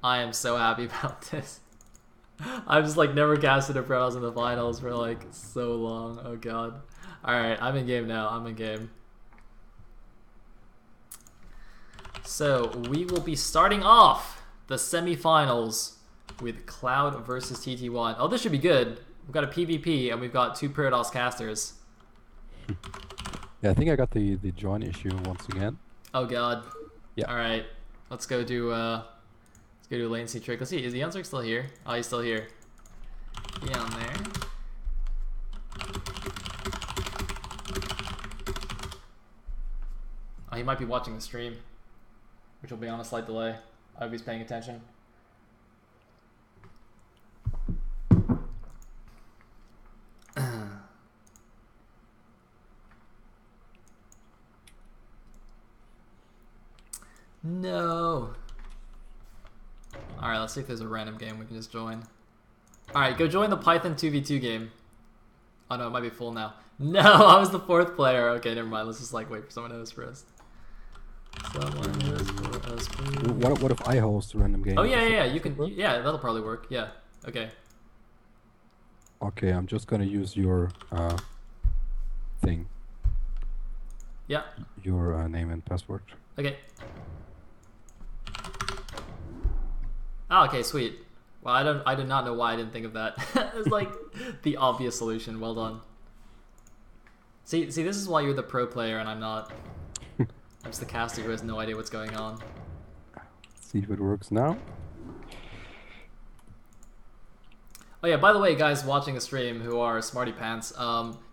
I am so happy about this. I've just like never casted a Protoss in the finals for like so long. Oh god. Alright, I'm in game now. I'm in game. So we will be starting off the semifinals with Cloud versus TT1. Oh, this should be good. We've got a PvP and we've got two Protoss casters. Yeah, I think I got the join issue once again. Oh god. Yeah. Alright. Let's go do a latency trick. Let's see, is the Unzerg still here? Oh, he's still here. Get on there. Oh, he might be watching the stream, which will be on a slight delay. I hope he's paying attention. No. Alright, let's see if there's a random game we can just join. Alright, go join the Python 2v2 game. Oh no, it might be full now. No, I was the fourth player. Okay, never mind. Let's just like wait for someone to host first. Someone host for us, please. What if I host a random game? Oh yeah, you can. Yeah, that'll probably work. Yeah. Okay. Okay, I'm just gonna use your thing. Yeah. Your name and password. Okay. Oh, okay, sweet. Well, I did not know why I didn't think of that. It's like the obvious solution. Well done. See, this is why you're the pro player and I'm not. I'm just the caster who has no idea what's going on. See if it works now. Oh yeah, by the way, guys watching the stream who are smarty pants,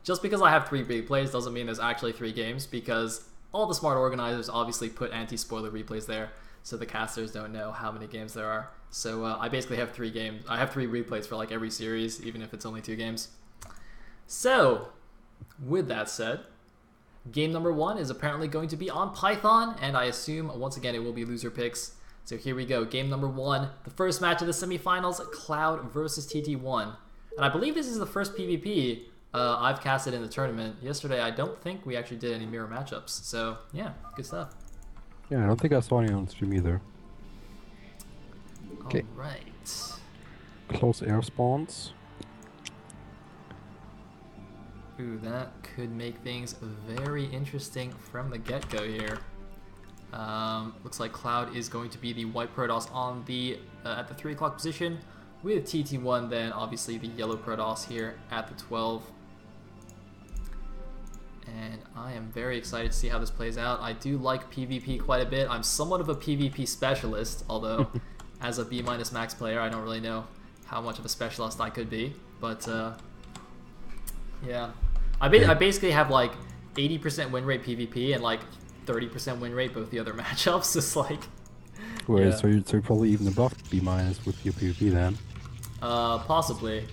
just because I have 3 replays doesn't mean there's actually 3 games, because all the smart organizers obviously put anti-spoiler replays there, so the casters don't know how many games there are. So I basically have 3 games. I have 3 replays for like every series, even if it's only 2 games. So, with that said, game number 1 is apparently going to be on Python, and I assume once again it will be loser picks. So here we go, game number 1, the first match of the semifinals, Cloud versus TT1. And I believe this is the first PvP I've casted in the tournament. Yesterday I don't think we actually did any mirror matchups, so yeah, good stuff. Yeah, I don't think I saw any on stream either. Okay. Alright. Close air spawns. Ooh, that could make things very interesting from the get-go here. Looks like Cloud is going to be the white Protoss on the at the 3 o'clock position, with TT1 then obviously the yellow Protoss here at the 12. And I am very excited to see how this plays out. I do like PvP quite a bit. I'm somewhat of a PvP specialist, although as a B- max player I don't really know how much of a specialist I could be. But yeah, I basically have like 80% win rate PvP and like 30% win rate both the other matchups. It's like, Wait, yeah. so you're probably even above B- with your PvP then. Possibly.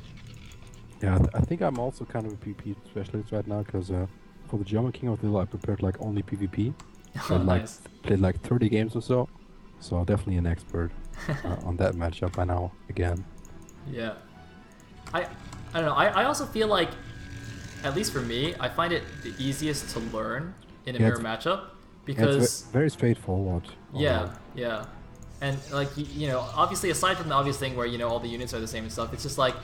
Yeah, I think I'm also kind of a PvP specialist right now, because for the German King of the Hill I prepared like only PvP. Oh, Nice. Played like 30 games or so. So definitely an expert on that matchup by now again. Yeah. I don't know. I also feel like, at least for me, I find it the easiest to learn in a mirror matchup, because very straightforward. yeah, and like you know, obviously aside from the obvious thing where you know all the units are the same and stuff, it's just like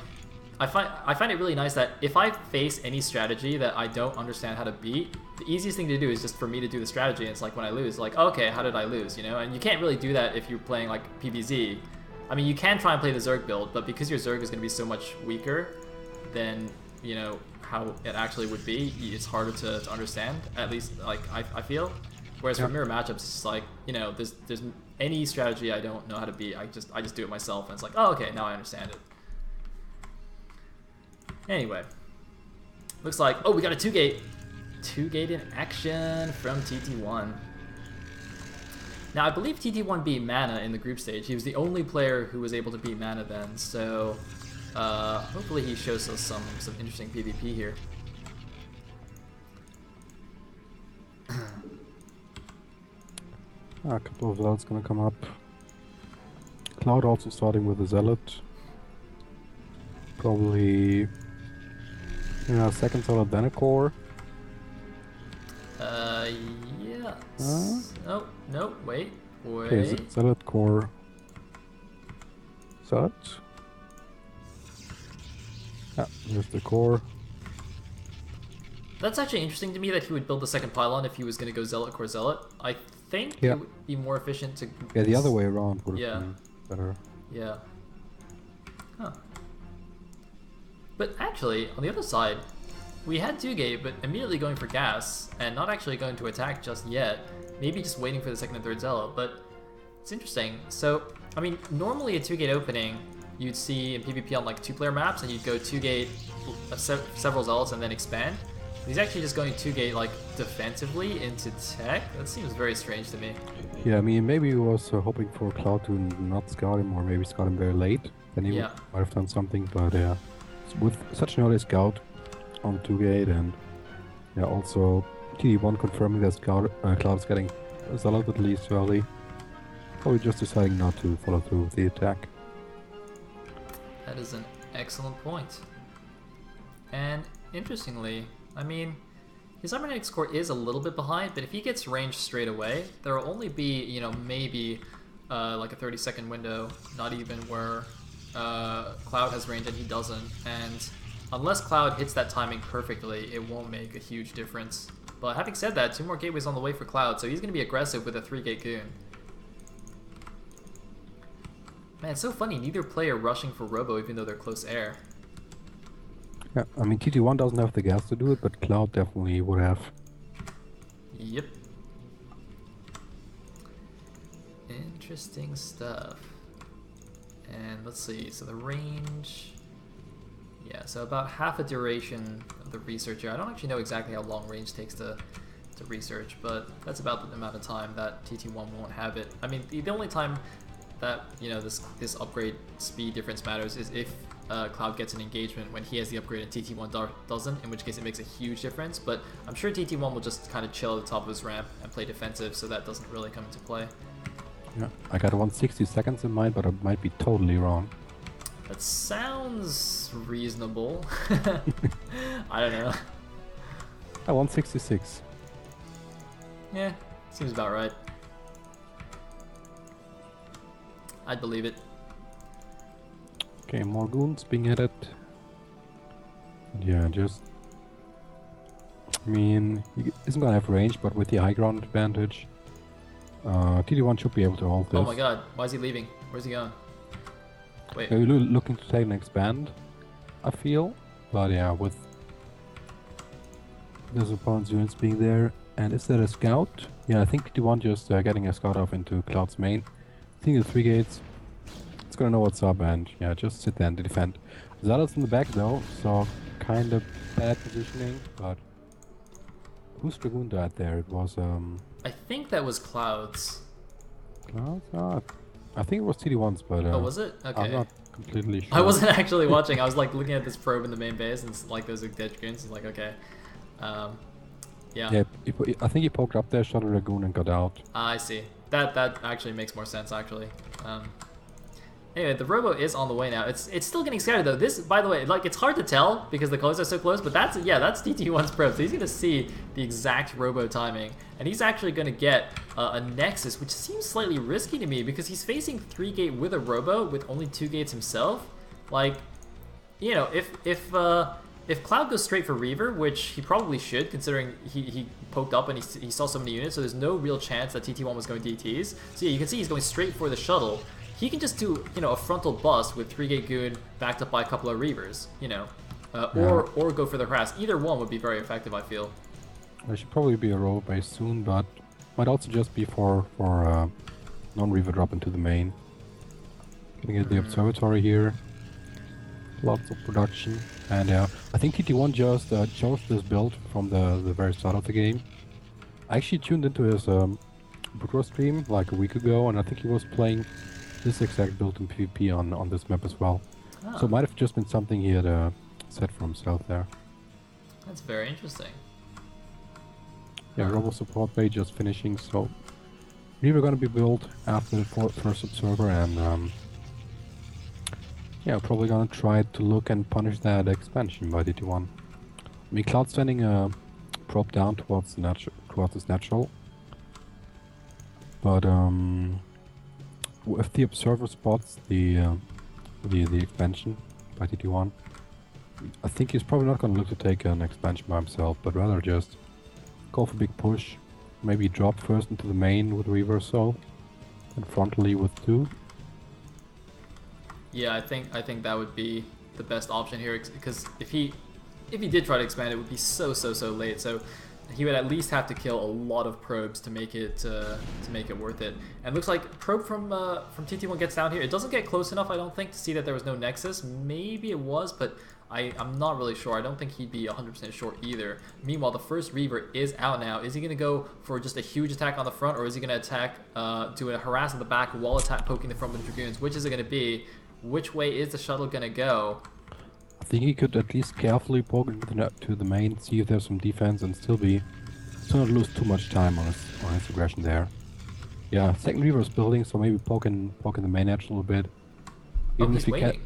I find it really nice that if I face any strategy that I don't understand how to beat, the easiest thing to do is just for me to do the strategy. And it's like when I lose, like, okay, how did I lose? You know, and you can't really do that if you're playing like PvZ. I mean, you can try and play the Zerg build, but because your Zerg is going to be so much weaker than you know how it actually would be, it's harder to understand. At least like I feel. Whereas for mirror matchups, it's just like, you know, there's any strategy I don't know how to beat, I just do it myself, and it's like, oh, okay, now I understand it. Anyway, looks like, oh, we got a 2-gate in action from TT1. Now I believe TT1 beat Mana in the group stage. He was the only player who was able to beat Mana then, so hopefully he shows us some interesting PvP here. A couple of zealots gonna come up. Cloud also starting with a zealot. Probably, second zealot then a core. Yeah. Oh, no, wait. Okay, zealot core. Such. Yeah, here's the core. That's actually interesting to me that he would build the second pylon if he was going to go Zealot Core Zealot. I think it would be more efficient to... Yeah, the other way around would have yeah. been better. Yeah. Huh. But actually, on the other side, we had 2-gate, but immediately going for gas, and not actually going to attack just yet. Maybe just waiting for the second and third Zealot, but it's interesting. So, I mean, normally a 2-gate opening, you'd see in PvP on like 2-player maps, and you'd go 2-gate several Zealots and then expand. He's actually just going 2-gate like defensively into tech. That seems very strange to me. Yeah, I mean, maybe he was hoping for Cloud to not scout him, or maybe scout him very late. Then he might have done something, but yeah. With such an early scout on 2-gate, and yeah, also TD1 confirming that Cloud is getting Zealot at least early. Probably just deciding not to follow through with the attack. That is an excellent point. And interestingly, I mean, his cybernetics core is a little bit behind, but if he gets range straight away, there will only be, you know, maybe like a 30-second window, not even where Cloud has range and he doesn't. And unless Cloud hits that timing perfectly, it won't make a huge difference. But having said that, 2 more gateways on the way for Cloud, so he's going to be aggressive with a 3-gate goon. Man, it's so funny, neither player rushing for Robo even though they're close air. Yeah, I mean, TT1 doesn't have the gas to do it, but Cloud definitely would have. Yep. Interesting stuff. And let's see, so the range... Yeah, so about half a duration of the research here. I don't actually know exactly how long range takes to research, but that's about the amount of time that TT1 won't have it. I mean, the only time that, you know, this upgrade speed difference matters is if Cloud gets an engagement when he has the upgrade and TT1 doesn't, in which case it makes a huge difference. But I'm sure TT1 will just kind of chill at the top of his ramp and play defensive, so that doesn't really come into play. Yeah, I got 160 seconds in mind, but I might be totally wrong. That sounds reasonable. I don't know. 166. Yeah, seems about right. I'd believe it. Okay, more goons being added. Yeah, just... I mean, he isn't gonna have range, but with the high ground advantage, TD1 should be able to hold this. Oh my god, why is he leaving? Where's he going? Wait. They're looking to take and expand, I feel. But yeah, with his opponent's units being there. And is that a scout? Yeah, I think TD1 just getting a scout off into Cloud's main. I think the 3 gates. It's gonna know what's up and yeah, just sit there and defend. Zealot's in the back though, so kind of bad positioning, but whose Dragoon died there? It was I think that was Cloud's. Cloud's? I think it was TD1's, but oh, was it? Okay. I'm not completely sure. I wasn't actually watching. I was like looking at this probe in the main base and it's like those are dead Dragoons. It's like okay. Yeah. Yeah, I think he poked up there, shot a Dragoon and got out. I see. That actually makes more sense actually. Anyway, the Robo is on the way now. It's still getting scattered though. This, by the way, like it's hard to tell because the colors are so close, but that's TT1's probe. So he's gonna see the exact Robo timing, and he's actually gonna get a Nexus, which seems slightly risky to me because he's facing 3-gate with a Robo with only 2 gates himself. Like, you know, if Cloud goes straight for Reaver, which he probably should, considering he poked up and he saw so many units, so there's no real chance that TT1 was going DTs. So yeah, you can see he's going straight for the shuttle. He can just do, you know, a frontal bust with 3-gate goon backed up by a couple of Reavers, you know, or go for the harass. Either one would be very effective, I feel. There should probably be a roll base soon, but might also just be for non-Reaver drop into the main. Gonna get the observatory here. Lots of production, and I think TT1 just chose this build from the very start of the game. I actually tuned into his Butro stream like a week ago, and I think he was playing this exact build in PvP on this map as well. Oh. So it might have just been something he had set for himself there. That's very interesting. Yeah, Robo support bay just finishing, so Reaver gonna be built after the first observer, and yeah, probably gonna try to look and punish that expansion by TT1. I mean, Cloud sending a prop down towards his natural, but if the observer spots the the expansion by TT1. I think he's probably not going to look to take an expansion by himself, but rather just go for a big push. Maybe drop first into the main with Reaver or so, and frontally with 2. Yeah, I think that would be the best option here, because if he did try to expand, it would be so late. So he would at least have to kill a lot of probes to make it worth it. And looks like probe from TT1 gets down here. It doesn't get close enough, I don't think, to see that there was no nexus. Maybe it was, but I'm not really sure. I don't think he'd be 100% sure either. Meanwhile, the first Reaver is out now. Is he going to go for just a huge attack on the front, or is he going to attack, do a harass in the back while poking the front with Dragoons? Which is it going to be? Which way is the shuttle going to go? I think he could at least carefully poke into to the main, see if there's some defense, and still not lose too much time on his aggression there. Yeah, second Reaver is building, so maybe poking the main edge a little bit. Even if he waiting.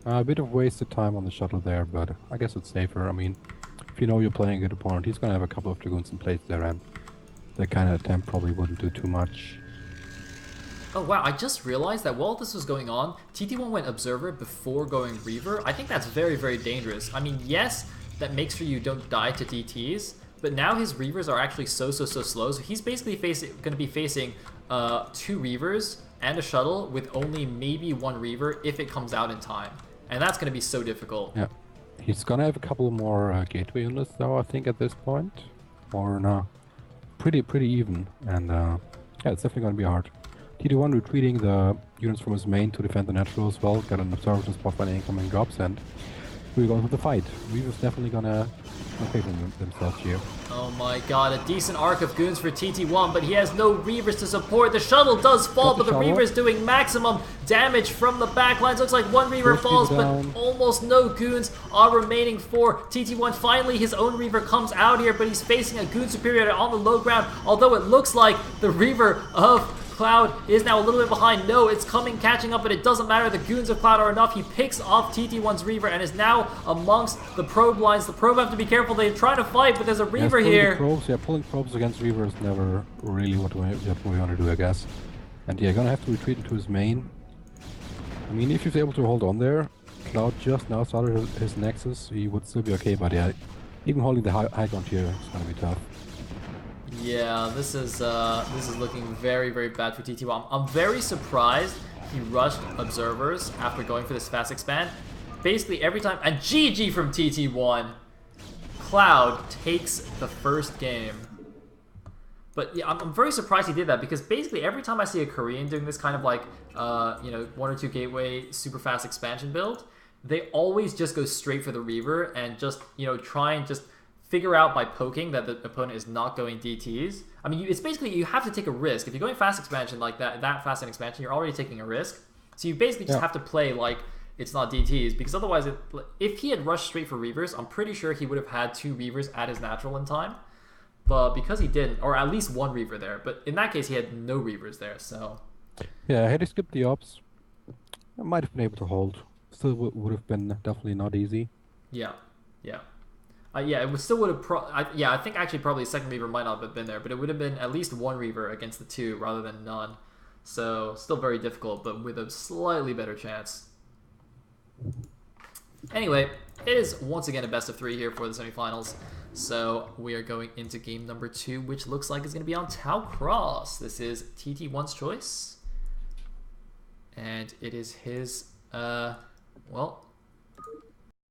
A bit of wasted time on the shuttle there, but I guess it's safer. I mean, if you know you're playing a good opponent, he's gonna have a couple of Dragoons in place there, and that kind of attempt probably wouldn't do too much. Oh wow, I just realized that while this was going on, TT1 went Observer before going Reaver. I think that's very dangerous. I mean, yes, that makes sure you don't die to DTs, but now his Reavers are actually so slow, so he's basically going to be facing 2 Reavers and a shuttle with only maybe 1 Reaver if it comes out in time. And that's going to be so difficult. Yeah. He's going to have a couple more gateway units though, I think, at this point. Or no. Pretty even. And yeah, it's definitely going to be hard. TT1 retreating the units from his main to defend the natural as well. Got an observation spot by the incoming drops, and we're going to the fight. Reaver's definitely gonna pay for themselves here. Oh my god, a decent arc of goons for TT1, but he has no Reavers to support. The shuttle does fall, but the Reaver's doing maximum damage from the backlines. Looks like 1 Reaver falls, but almost no goons are remaining for TT1. Finally, his own Reaver comes out here, but he's facing a goon superior on the low ground, although it looks like the Reaver of Cloud is now a little bit behind. No, it's catching up, but it doesn't matter. The goons of Cloud are enough. He picks off TT1's Reaver and is now amongst the probe lines. The probe have to be careful. They're trying to fight, but there's a Reaver here. Pulling probes against Reaver is never really what we want to do, I guess. And yeah, gonna have to retreat into his main. I mean, if he's able to hold on there, Cloud just now started his Nexus, he would still be okay, but yeah, even holding the high ground here is gonna be tough. Yeah, this is looking very bad for TT1. I'm very surprised he rushed Observers after going for this fast expand. Basically every time, and GG from TT1. Cloud takes the first game. But yeah, I'm very surprised he did that, because basically every time I see a Korean doing this kind of like, 1 or 2 gateway super fast expansion build, they always just go straight for the Reaver and just, try and just figure out by poking that the opponent is not going DTs. I mean, it's basically, you have to take a risk. If you're going fast expansion like that fast an expansion, you're already taking a risk. So you basically just have to play like it's not DTs, because otherwise, if he had rushed straight for Reavers, I'm pretty sure he would have had 2 Reavers at his natural in time. But because he didn't, or at least 1 Reaver there, but in that case, he had no Reavers there, so. Yeah, had he skipped the ops, I might have been able to hold. Still would have been definitely not easy. Yeah. Yeah, it still would have. I think actually probably a second Reaver might not have been there, but it would have been at least 1 Reaver against the 2 rather than none. So still very difficult, but with a slightly better chance. Anyway, it is once again a best of 3 here for the semifinals. So we are going into game number 2, which looks like is going to be on Tau Cross. This is TT1's choice, and it is his. Well,